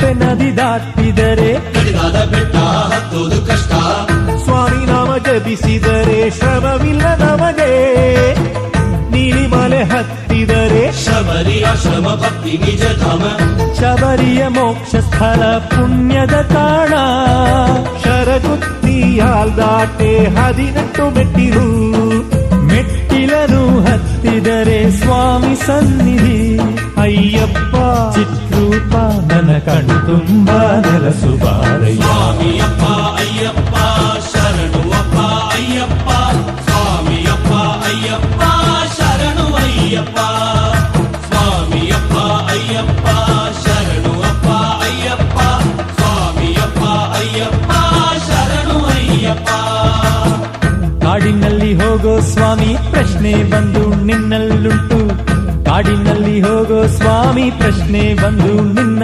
ಕಪ್ಪೆ ನದಿ ದಾಟಿದರೆ ಕಡಿದಾದ ಬೆಟ್ಟ ಹತ್ತೋದು ಕಷ್ಟ. ಸ್ವಾಮಿ ನಾಮ ಜಪಿಸಿದರೆ ಶ್ರಮವಿಲ್ಲ ನಮಗೆ. ನೀಲಿಮಲೆ ಹತ್ತಿದರೆ ಶಬರಿಯ ಶ್ರಮ ಭಕ್ತಿ ನಿಜ ಧಾಮ. ಶಬರಿಯ ಮೋಕ್ಷ ಸ್ಥಳ ಪುಣ್ಯದ ತಾಣ. ಶರಗುತ್ತಿಯಾಲ್ ದಾಟೆ 18 ಮೆಟ್ಟಿಲು. ಮೆಟ್ಟಿಲನು ಹತ್ತಿದರೆ ಸ್ವಾಮಿ ಸನ್ನಿಧಿ. ಅಯ್ಯಪ್ಪ ಚಿತ್ರೂಪ ನನ್ನ ಕಣ್ಣು ತುಂಬ ನೆಲಸು ಬಾರಯ್ಯ. ಸ್ವಾಮಿಯಪ್ಪ ಅಯ್ಯಪ್ಪ ಶರಣು ಅಪ್ಪ ಅಯ್ಯಪ್ಪ. ಸ್ವಾಮಿಯಪ್ಪ ಅಯ್ಯಪ್ಪ ಶರಣು ಅಯ್ಯಪ್ಪ. ಸ್ವಾಮಿಯಪ್ಪ ಅಯ್ಯಪ್ಪ ಶರಣು ಅಪ್ಪ ಅಯ್ಯಪ್ಪ. ಸ್ವಾಮಿಯಪ್ಪ ಅಯ್ಯಪ್ಪ ಶರಣು ಅಯ್ಯಪ್ಪ. ಕಾಡಿನಲ್ಲಿ ಹೋಗೋ ಸ್ವಾಮಿ ಪ್ರಶ್ನೆ ಬಂದು ನಿನ್ನಲ್ಲುಂಟು. ಕಾಡಿನಲ್ಲಿ ಹೋಗೋ ಸ್ವಾಮಿ ಪ್ರಶ್ನೆ ಬಂದು ನಿನ್ನ